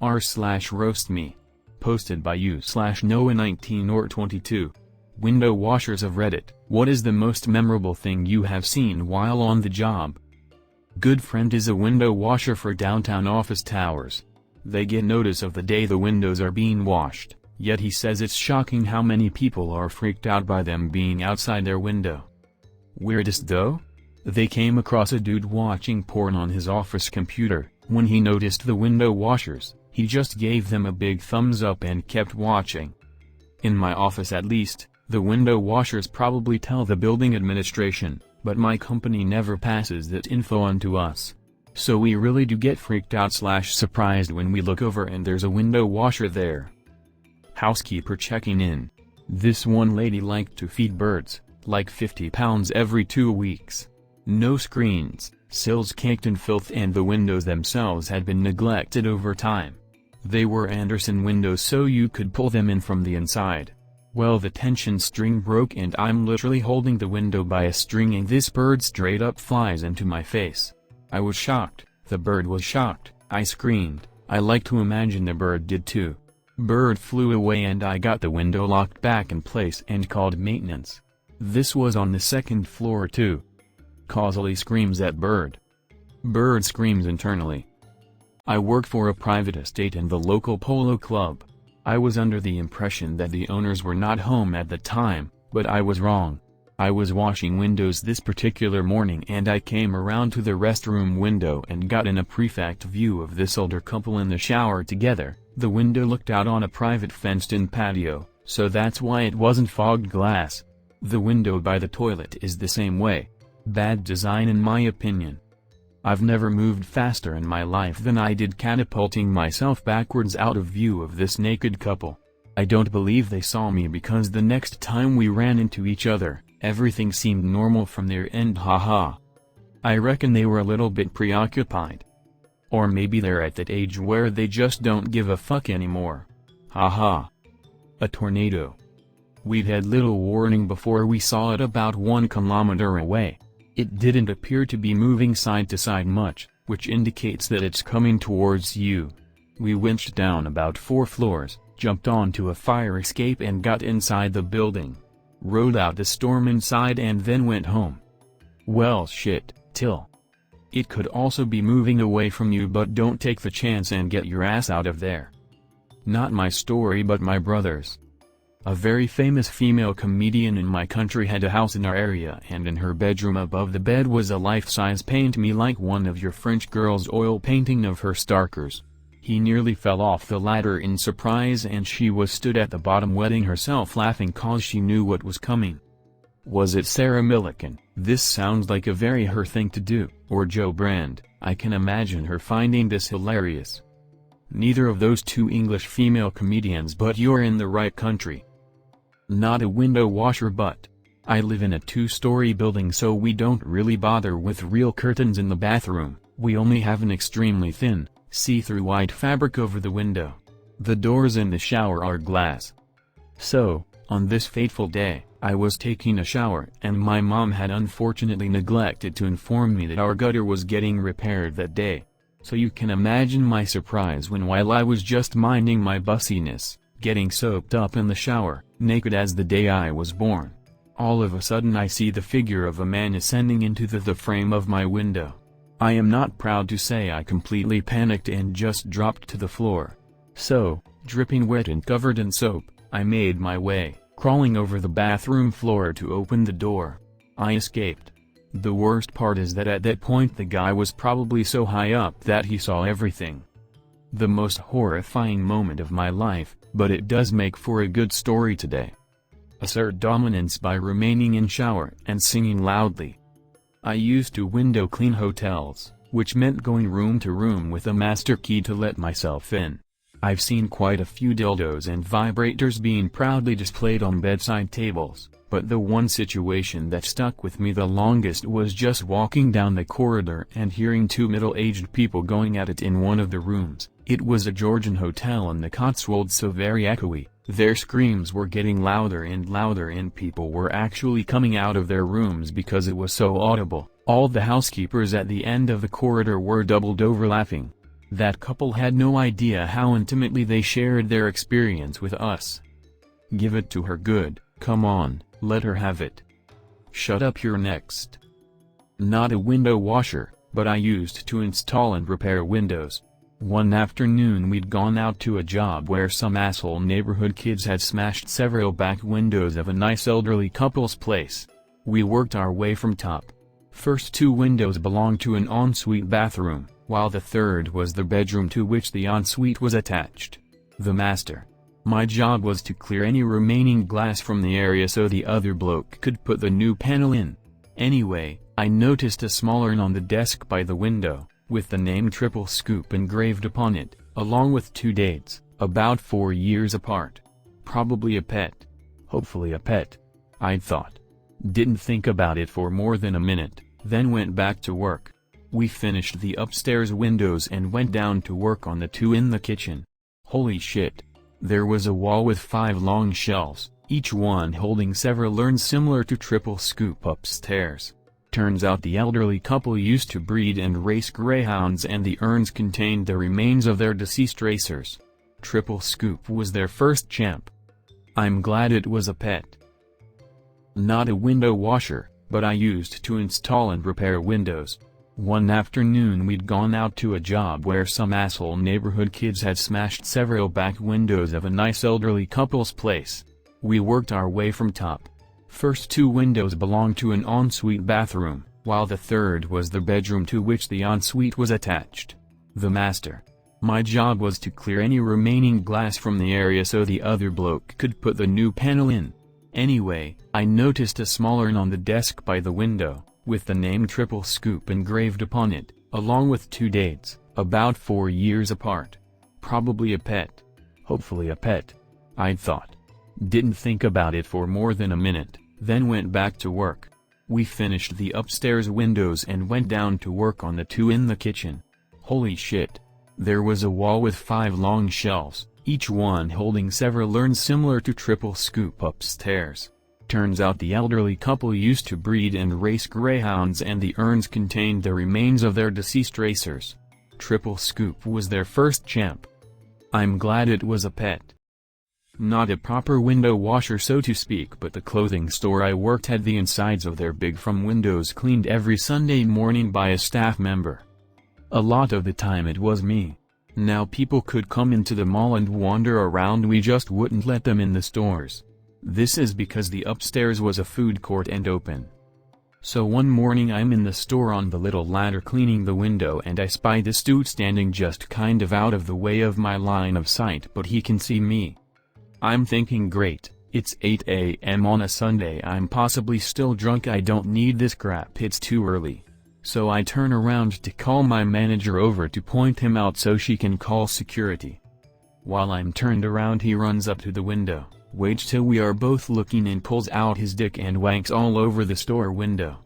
r/roast me. Posted by you/Noah19 or 22. Window washers of Reddit. What is the most memorable thing you have seen while on the job? Good friend is a window washer for downtown office towers. They get notice of the day the windows are being washed, yet he says it's shocking how many people are freaked out by them being outside their window. Weirdest though? They came across a dude watching porn on his office computer. When he noticed the window washers, he just gave them a big thumbs up and kept watching. In my office at least, the window washers probably tell the building administration, but my company never passes that info on to us. So we really do get freaked out/surprised when we look over and there's a window washer there. Housekeeper checking in. This one lady liked to feed birds, like 50 pounds every 2 weeks. No screens, sills caked in filth, and the windows themselves had been neglected over time. They were Anderson windows, so you could pull them in from the inside. Well, the tension string broke and I'm literally holding the window by a string and this bird straight up flies into my face. I was shocked, the bird was shocked, I screamed. I like to imagine the bird did too. Bird flew away and I got the window locked back in place and called maintenance. This was on the 2nd floor too. Causally screams at bird. Bird screams internally. I work for a private estate and the local polo club. I was under the impression that the owners were not home at the time, but I was wrong. I was washing windows this particular morning and I came around to the restroom window and got in a perfect view of this older couple in the shower together. The window looked out on a private fenced-in patio, so that's why it wasn't fogged glass. The window by the toilet is the same way. Bad design in my opinion. I've never moved faster in my life than I did catapulting myself backwards out of view of this naked couple. I don't believe they saw me because the next time we ran into each other, everything seemed normal from their end, haha. I reckon they were a little bit preoccupied. Or maybe they're at that age where they just don't give a fuck anymore. Haha. A tornado. We'd had little warning before we saw it about 1 kilometer away. It didn't appear to be moving side to side much, which indicates that it's coming towards you. We winched down about 4 floors, jumped onto a fire escape and got inside the building. Rode out the storm inside and then went home. Well shit, till. It could also be moving away from you, but don't take the chance and get your ass out of there. Not my story but my brother's. A very famous female comedian in my country had a house in our area, and in her bedroom above the bed was a life-size paint me like one of your French girls oil painting of her Starkers. He nearly fell off the ladder in surprise and she was stood at the bottom wetting herself laughing cause she knew what was coming. Was it Sarah Millican? This sounds like a very her thing to do, or Joe Brand. I can imagine her finding this hilarious. Neither of those two English female comedians, but you're in the right country. Not a window washer, but I live in a 2-story building, so we don't really bother with real curtains in the bathroom. We only have an extremely thin, see-through white fabric over the window. The doors in the shower are glass. So, on this fateful day, I was taking a shower and my mom had unfortunately neglected to inform me that our gutter was getting repaired that day. So you can imagine my surprise when, while I was just minding my bussiness, getting soaped up in the shower, naked as the day I was born, all of a sudden I see the figure of a man ascending into the frame of my window. I am not proud to say I completely panicked and just dropped to the floor. So, dripping wet and covered in soap, I made my way, crawling over the bathroom floor to open the door. I escaped. The worst part is that at that point the guy was probably so high up that he saw everything. The most horrifying moment of my life, but it does make for a good story today. Assert dominance by remaining in shower and singing loudly. I used to window clean hotels, which meant going room to room with a master key to let myself in. I've seen quite a few dildos and vibrators being proudly displayed on bedside tables, but the one situation that stuck with me the longest was just walking down the corridor and hearing 2 middle-aged people going at it in one of the rooms. It was a Georgian hotel in the Cotswolds, so very echoey. Their screams were getting louder and people were actually coming out of their rooms because it was so audible. All the housekeepers at the end of the corridor were doubled over laughing. That couple had no idea how intimately they shared their experience with us. Give it to her good, come on, let her have it. Shut up, you're next. Not a window washer, but I used to install and repair windows. One afternoon we'd gone out to a job where some asshole neighborhood kids had smashed several back windows of a nice elderly couple's place. We worked our way from top. First two windows belonged to an ensuite bathroom, while the third was the bedroom to which the ensuite was attached. The master. My job was to clear any remaining glass from the area so the other bloke could put the new panel in. Anyway, I noticed a small urn on the desk by the window, with the name Triple Scoop engraved upon it, along with two dates, about 4 years apart. Probably a pet. Hopefully a pet. I'd thought. Didn't think about it for more than a minute, then went back to work. We finished the upstairs windows and went down to work on the two in the kitchen. Holy shit. There was a wall with 5 long shelves, each one holding several urns similar to Triple Scoop upstairs. Turns out the elderly couple used to breed and race greyhounds, and the urns contained the remains of their deceased racers. Triple Scoop was their first champ. I'm glad it was a pet. Not a window washer, but I used to install and repair windows. One afternoon we'd gone out to a job where some asshole neighborhood kids had smashed several back windows of a nice elderly couple's place. We worked our way from top. First two windows belonged to an ensuite bathroom, while the third was the bedroom to which the ensuite was attached. The master. My job was to clear any remaining glass from the area so the other bloke could put the new panel in. Anyway, I noticed a small urn on the desk by the window, with the name Triple Scoop engraved upon it, along with two dates, about 4 years apart. Probably a pet. Hopefully a pet. I'd thought. Didn't think about it for more than a minute, then went back to work. We finished the upstairs windows and went down to work on the two in the kitchen. Holy shit. There was a wall with 5 long shelves, each one holding several urns similar to Triple Scoop upstairs. Turns out the elderly couple used to breed and race greyhounds, and the urns contained the remains of their deceased racers. Triple Scoop was their first champ. I'm glad it was a pet. Not a proper window washer so to speak, but the clothing store I worked had the insides of their big from windows cleaned every Sunday morning by a staff member. A lot of the time it was me. Now people could come into the mall and wander around, we just wouldn't let them in the stores. This is because the upstairs was a food court and open. So one morning I'm in the store on the little ladder cleaning the window, and I spy this dude standing just kind of out of the way of my line of sight, but he can see me. I'm thinking, great, it's 8 a.m. on a Sunday, I'm possibly still drunk, I don't need this crap, it's too early. So I turn around to call my manager over to point him out so she can call security. While I'm turned around he runs up to the window, waits till we are both looking, and pulls out his dick and wanks all over the store window.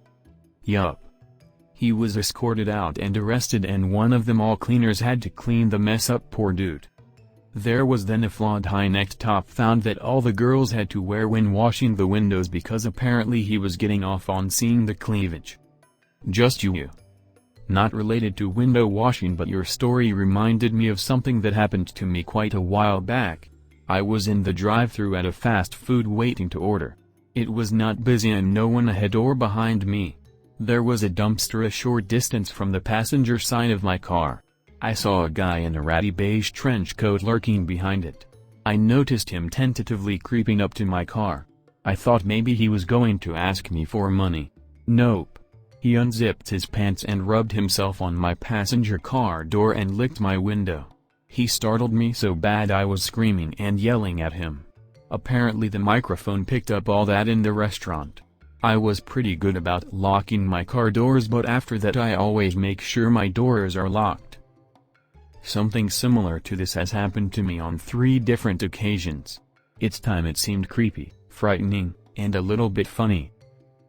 Yup. He was escorted out and arrested, and one of them all cleaners had to clean the mess up, poor dude. There was then a flawed high-necked top found that all the girls had to wear when washing the windows, because apparently he was getting off on seeing the cleavage. Just you. Not related to window washing, but your story reminded me of something that happened to me quite a while back. I was in the drive-thru at a fast food waiting to order. It was not busy and no one ahead or behind me. There was a dumpster a short distance from the passenger side of my car. I saw a guy in a ratty beige trench coat lurking behind it. I noticed him tentatively creeping up to my car. I thought maybe he was going to ask me for money. Nope. He unzipped his pants and rubbed himself on my passenger car door and licked my window. He startled me so bad I was screaming and yelling at him. Apparently the microphone picked up all that in the restaurant. I was pretty good about locking my car doors, but after that I always make sure my doors are locked. Something similar to this has happened to me on 3 different occasions. It's time it seemed creepy, frightening, and a little bit funny.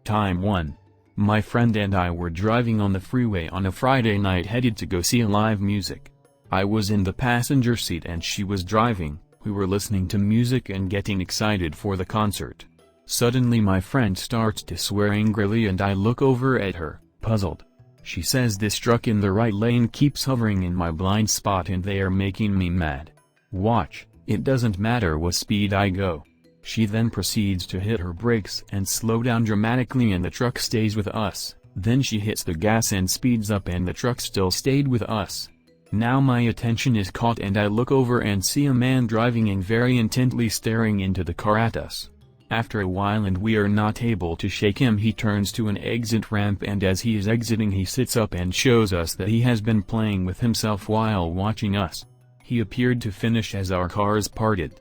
Time 1. My friend and I were driving on the freeway on a Friday night headed to go see live music. I was in the passenger seat and she was driving. We were listening to music and getting excited for the concert. Suddenly my friend starts to swear angrily and I look over at her, puzzled. She says this truck in the right lane keeps hovering in my blind spot and they are making me mad. Watch, it doesn't matter what speed I go. She then proceeds to hit her brakes and slow down dramatically and the truck stays with us. Then she hits the gas and speeds up and the truck still stayed with us. Now my attention is caught and I look over and see a man driving and very intently staring into the car at us. After a while and we are not able to shake him, he turns to an exit ramp and as he is exiting he sits up and shows us that he has been playing with himself while watching us. He appeared to finish as our cars parted.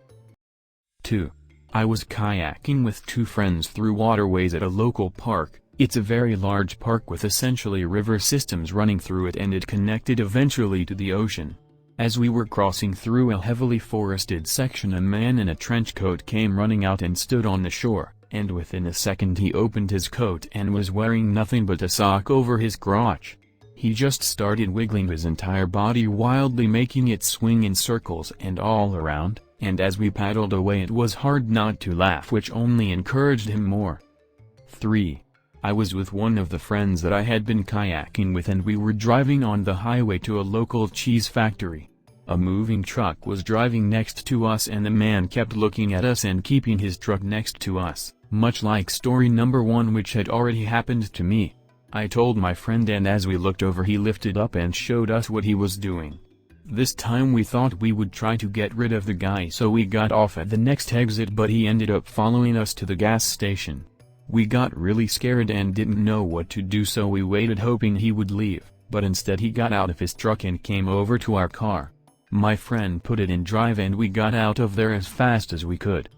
2. I was kayaking with 2 friends through waterways at a local park. It's a very large park with essentially river systems running through it and it connected eventually to the ocean. As we were crossing through a heavily forested section, a man in a trench coat came running out and stood on the shore, and within a second he opened his coat and was wearing nothing but a sock over his crotch. He just started wiggling his entire body wildly, making it swing in circles and all around, and as we paddled away it was hard not to laugh, which only encouraged him more. 3. I was with one of the friends that I had been kayaking with and we were driving on the highway to a local cheese factory. A moving truck was driving next to us and the man kept looking at us and keeping his truck next to us, much like story number 1 which had already happened to me. I told my friend and as we looked over he lifted up and showed us what he was doing. This time we thought we would try to get rid of the guy, so we got off at the next exit, but he ended up following us to the gas station. We got really scared and didn't know what to do, so we waited hoping he would leave, but instead he got out of his truck and came over to our car. My friend put it in drive and we got out of there as fast as we could.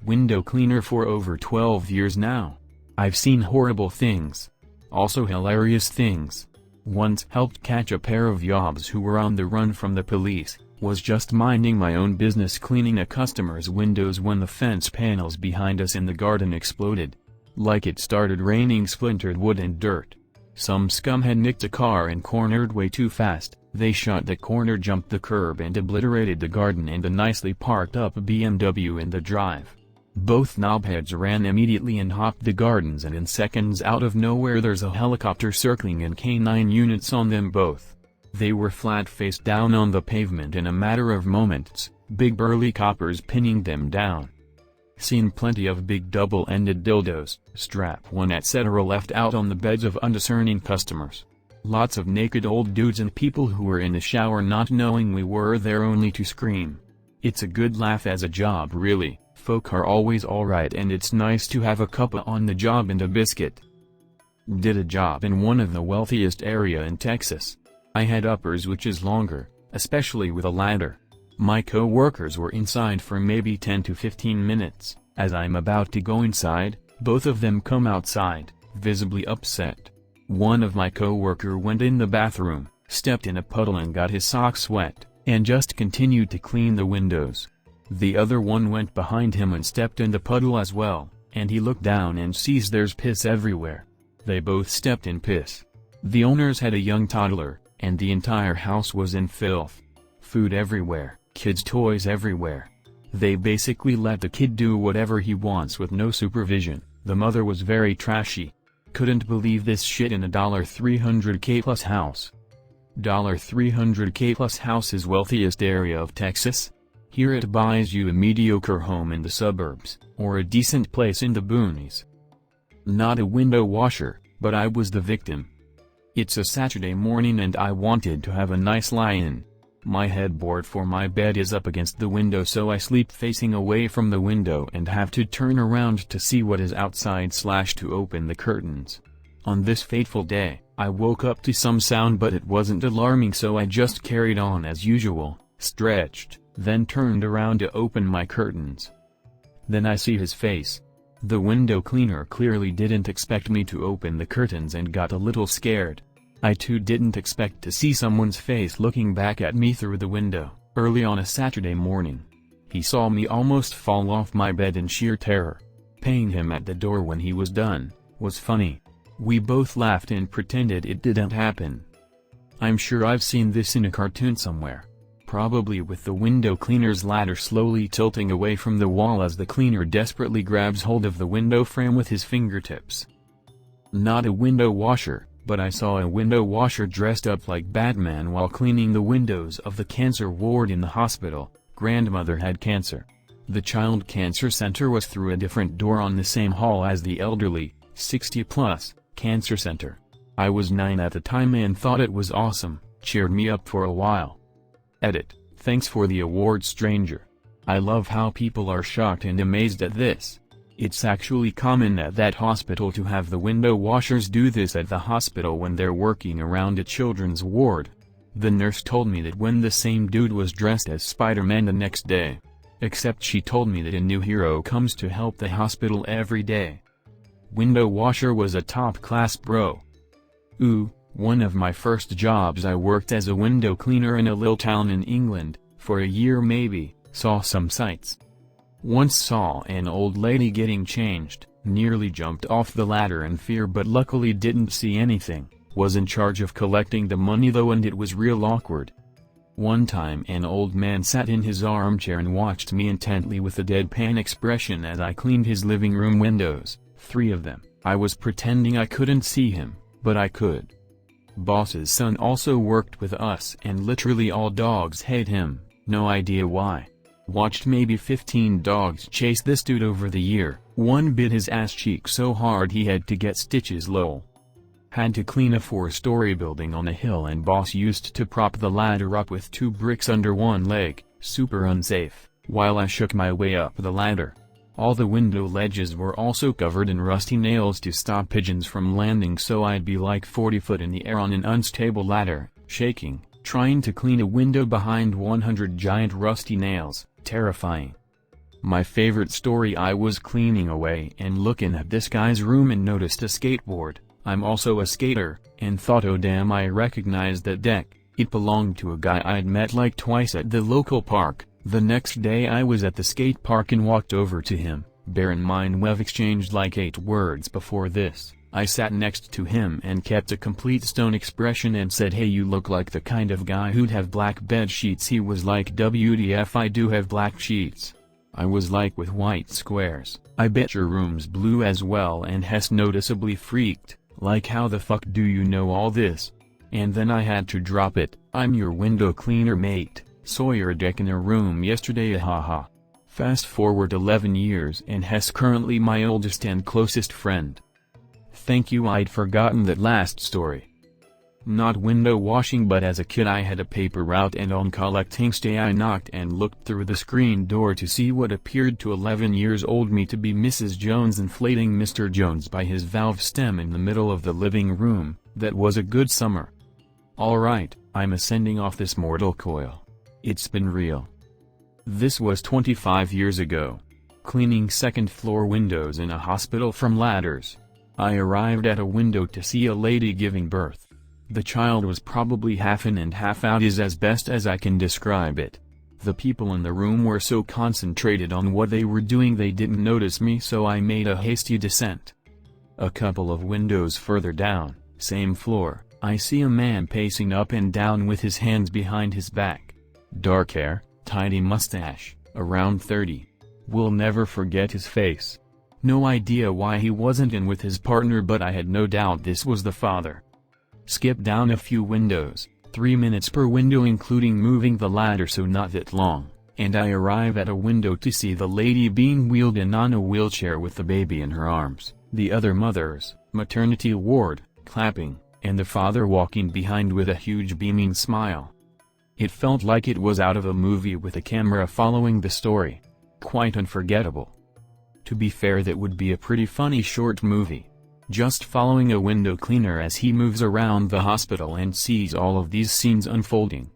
Window cleaner for over 12 years now. I've seen horrible things. Also hilarious things. Once helped catch a pair of yobs who were on the run from the police. Was just minding my own business cleaning a customer's windows when the fence panels behind us in the garden exploded. Like it started raining splintered wood and dirt. Some scum had nicked a car and cornered way too fast. They shot the corner, jumped the curb and obliterated the garden and a nicely parked up BMW in the drive. Both knobheads ran immediately and hopped the gardens, and in seconds out of nowhere there's a helicopter circling and K9 units on them both. They were flat face down on the pavement in a matter of moments, big burly coppers pinning them down. Seen plenty of big double-ended dildos, strap-on etc. left out on the beds of undiscerning customers. Lots of naked old dudes and people who were in the shower not knowing we were there only to scream. It's a good laugh as a job really, folk are always alright and it's nice to have a cuppa on the job and a biscuit. Did a job in one of the wealthiest area in Texas. I had uppers, which is longer, especially with a ladder. My co-workers were inside for maybe 10 to 15 minutes. As I'm about to go inside, both of them come outside, visibly upset. One of my co-worker went in the bathroom, stepped in a puddle and got his socks wet, and just continued to clean the windows. The other one went behind him and stepped in the puddle as well, and he looked down and sees there's piss everywhere. They both stepped in piss. The owners had a young toddler, and the entire house was in filth. Food everywhere, kids' toys everywhere. They basically let the kid do whatever he wants with no supervision. The mother was very trashy. Couldn't believe this shit in a $300K plus house. $300K plus house is wealthiest area of Texas? Here it buys you a mediocre home in the suburbs, or a decent place in the boonies. Not a window washer, but I was the victim. It's a Saturday morning and I wanted to have a nice lie-in. My headboard for my bed is up against the window, so I sleep facing away from the window and have to turn around to see what is outside / to open the curtains. On this fateful day, I woke up to some sound, but it wasn't alarming, so I just carried on as usual, stretched, then turned around to open my curtains. Then I see his face. The window cleaner clearly didn't expect me to open the curtains and got a little scared. I too didn't expect to see someone's face looking back at me through the window, early on a Saturday morning. He saw me almost fall off my bed in sheer terror. Paying him at the door when he was done, was funny. We both laughed and pretended it didn't happen. I'm sure I've seen this in a cartoon somewhere. Probably with the window cleaner's ladder slowly tilting away from the wall as the cleaner desperately grabs hold of the window frame with his fingertips. Not a window washer, but I saw a window washer dressed up like Batman while cleaning the windows of the cancer ward in the hospital. Grandmother had cancer. The child cancer center was through a different door on the same hall as the elderly, 60-plus, cancer center. I was 9 at the time and thought it was awesome, cheered me up for a while. Edit. Thanks for the award, stranger. I love how people are shocked and amazed at this. It's actually common at that hospital to have the window washers do this at the hospital when they're working around a children's ward. The nurse told me that when the same dude was dressed as Spider-Man the next day. Except she told me that a new hero comes to help the hospital every day. Window washer was a top-class bro. Ooh, one of my first jobs I worked as a window cleaner in a little town in England, for a year maybe, saw some sights. Once saw an old lady getting changed, nearly jumped off the ladder in fear but luckily didn't see anything, was in charge of collecting the money though and it was real awkward. One time an old man sat in his armchair and watched me intently with a deadpan expression as I cleaned his living room windows, 3 of them. I was pretending I couldn't see him, but I could. Boss's son also worked with us and literally all dogs hate him, no idea why. Watched maybe 15 dogs chase this dude over the year. One bit his ass cheek so hard he had to get stitches lol. Had to clean a 4-story building on a hill and boss used to prop the ladder up with 2 bricks under one leg, super unsafe, while I shook my way up the ladder. All the window ledges were also covered in rusty nails to stop pigeons from landing, so I'd be like 40 foot in the air on an unstable ladder, shaking, trying to clean a window behind 100 giant rusty nails, terrifying. My favorite story: I was cleaning away and looking at this guy's room and noticed a skateboard. I'm also a skater, and thought, oh damn, I recognized that deck. It belonged to a guy I'd met like twice at the local park. The next day I was at the skate park and walked over to him. Bear in mind we've exchanged like 8 words before this. I sat next to him and kept a complete stone expression and said, hey, you look like the kind of guy who'd have black bed sheets. He was like, WTF, I do have black sheets. I was like, with white squares. I bet your room's blue as well. And Hess noticeably freaked, like, how the fuck do you know all this? And then I had to drop it. I'm your window cleaner mate, saw your deck in a room yesterday, haha. Fast forward 11 years and Hess currently my oldest and closest friend. Thank you. I'd forgotten that last story. Not window washing, but as a kid I had a paper route and on collecting day I knocked and looked through the screen door to see what appeared to 11 years old me to be Mrs. Jones inflating Mr. Jones by his valve stem in the middle of the living room. That was a good summer. Alright, I'm ascending off this mortal coil. It's been real. This was 25 years ago. Cleaning 2nd floor windows in a hospital from ladders. I arrived at a window to see a lady giving birth. The child was probably half in and half out is as best as I can describe it. The people in the room were so concentrated on what they were doing they didn't notice me, so I made a hasty descent. A couple of windows further down, same floor, I see a man pacing up and down with his hands behind his back. Dark hair, tidy mustache, around 30. Will never forget his face. No idea why he wasn't in with his partner, but I had no doubt this was the father. Skip down a few windows, 3 minutes per window including moving the ladder, so not that long, and I arrive at a window to see the lady being wheeled in on a wheelchair with the baby in her arms, the other mothers, maternity ward, clapping, and the father walking behind with a huge beaming smile. It felt like it was out of a movie with a camera following the story. Quite unforgettable. To be fair, that would be a pretty funny short movie. Just following a window cleaner as he moves around the hospital and sees all of these scenes unfolding.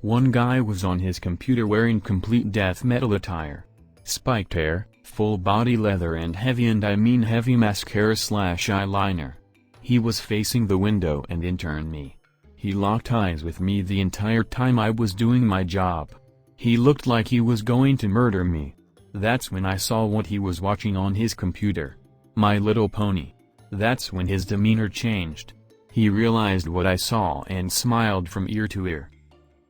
One guy was on his computer wearing complete death metal attire. Spiked hair, full body leather and I mean heavy mascara/eyeliner. He was facing the window and intern me. He locked eyes with me the entire time I was doing my job. He looked like he was going to murder me. That's when I saw what he was watching on his computer. My Little Pony. That's when his demeanor changed. He realized what I saw and smiled from ear to ear.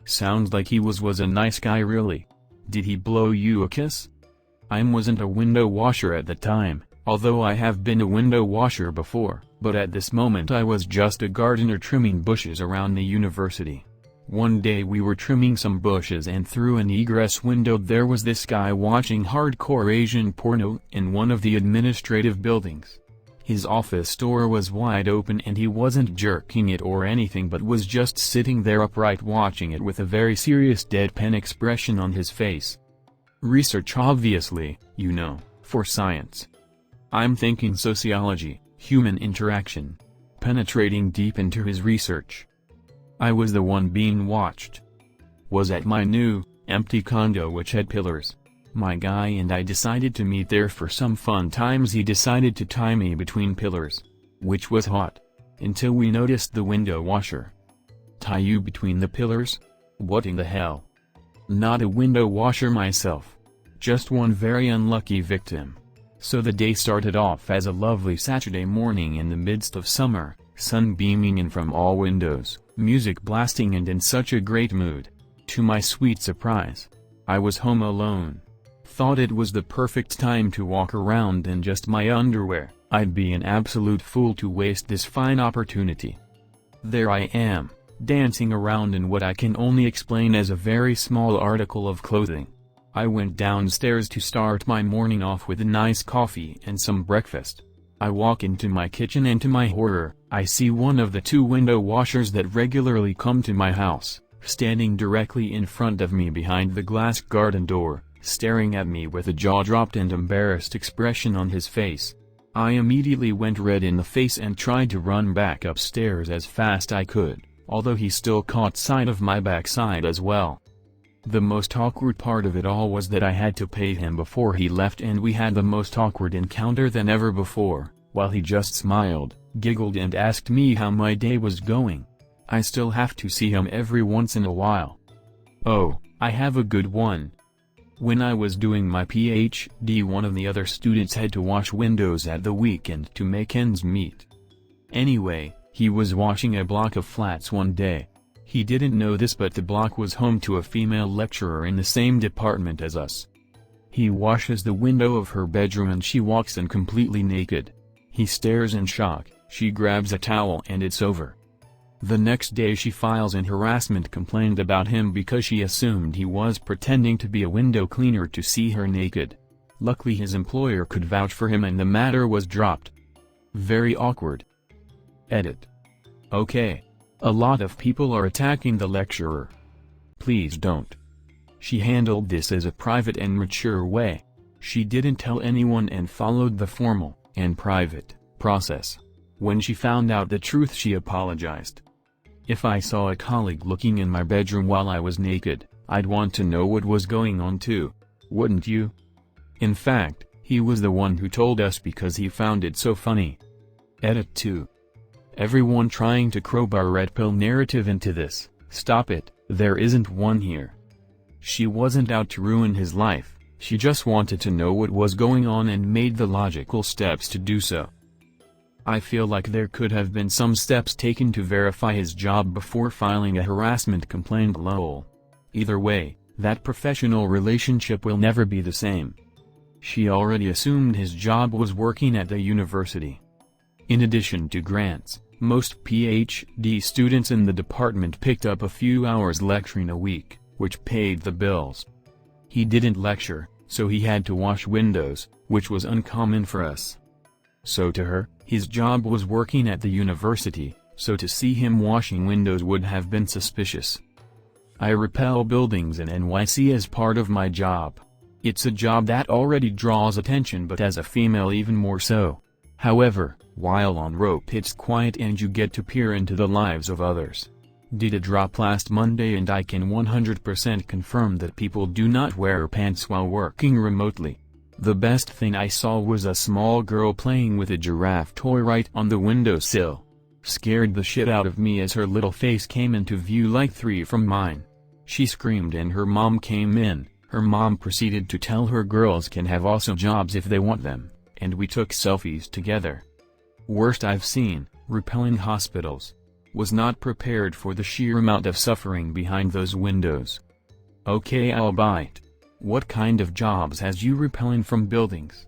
Sounds like he was a nice guy, really. Did he blow you a kiss? I wasn't a window washer at the time, although I have been a window washer before. But at this moment I was just a gardener trimming bushes around the university. One day we were trimming some bushes and through an egress window there was this guy watching hardcore Asian porno in one of the administrative buildings. His office door was wide open and he wasn't jerking it or anything but was just sitting there upright watching it with a very serious deadpan expression on his face. Research obviously, you know, for science. I'm thinking sociology, human interaction. Penetrating deep into his research. I was the one being watched. Was at my new, empty condo which had pillars. My guy and I decided to meet there for some fun times. He decided to tie me between pillars. Which was hot. Until we noticed the window washer. Tie you between the pillars? What in the hell? Not a window washer myself. Just one very unlucky victim. So the day started off as a lovely Saturday morning in the midst of summer, sun beaming in from all windows, music blasting and in such a great mood. To my sweet surprise, I was home alone. Thought it was the perfect time to walk around in just my underwear. I'd be an absolute fool to waste this fine opportunity. There I am, dancing around in what I can only explain as a very small article of clothing. I went downstairs to start my morning off with a nice coffee and some breakfast. I walk into my kitchen and to my horror, I see one of the two window washers that regularly come to my house, standing directly in front of me behind the glass garden door, staring at me with a jaw-dropped and embarrassed expression on his face. I immediately went red in the face and tried to run back upstairs as fast I could, although he still caught sight of my backside as well. The most awkward part of it all was that I had to pay him before he left and we had the most awkward encounter than ever before, while he just smiled, giggled and asked me how my day was going. I still have to see him every once in a while. Oh, I have a good one. When I was doing my PhD, one of the other students had to wash windows at the weekend to make ends meet. Anyway, he was washing a block of flats one day. He didn't know this, but the block was home to a female lecturer in the same department as us. He washes the window of her bedroom and she walks in completely naked. He stares in shock, she grabs a towel and it's over. The next day she files an harassment complaint about him because she assumed he was pretending to be a window cleaner to see her naked. Luckily his employer could vouch for him and the matter was dropped. Very awkward. Edit. Okay. A lot of people are attacking the lecturer. Please don't. She handled this as a private and mature way. She didn't tell anyone and followed the formal and private process. When she found out the truth, she apologized. If I saw a colleague looking in my bedroom while I was naked, I'd want to know what was going on too. Wouldn't you? In fact, he was the one who told us because he found it so funny. Edit 2. Everyone trying to crowbar red pill narrative into this, stop it, there isn't one here. She wasn't out to ruin his life, she just wanted to know what was going on and made the logical steps to do so. I feel like there could have been some steps taken to verify his job before filing a harassment complaint, lol. Either way, that professional relationship will never be the same. She already assumed his job was working at the university. In addition to grants, most PhD students in the department picked up a few hours lecturing a week, which paid the bills. He didn't lecture, so he had to wash windows, which was uncommon for us. So to her, his job was working at the university, so to see him washing windows would have been suspicious. I repel buildings in NYC as part of my job. It's a job that already draws attention, but as a female even more so. However, while on rope it's quiet and you get to peer into the lives of others. Did a drop last Monday and I can 100% confirm that people do not wear pants while working remotely. The best thing I saw was a small girl playing with a giraffe toy right on the windowsill. Scared the shit out of me as her little face came into view like 3 from mine. She screamed and her mom came in. Her mom proceeded to tell her girls can have awesome jobs if they want them, and we took selfies together. Worst I've seen, repelling hospitals. Was not prepared for the sheer amount of suffering behind those windows. Okay, I'll bite. What kind of jobs has you repelling from buildings?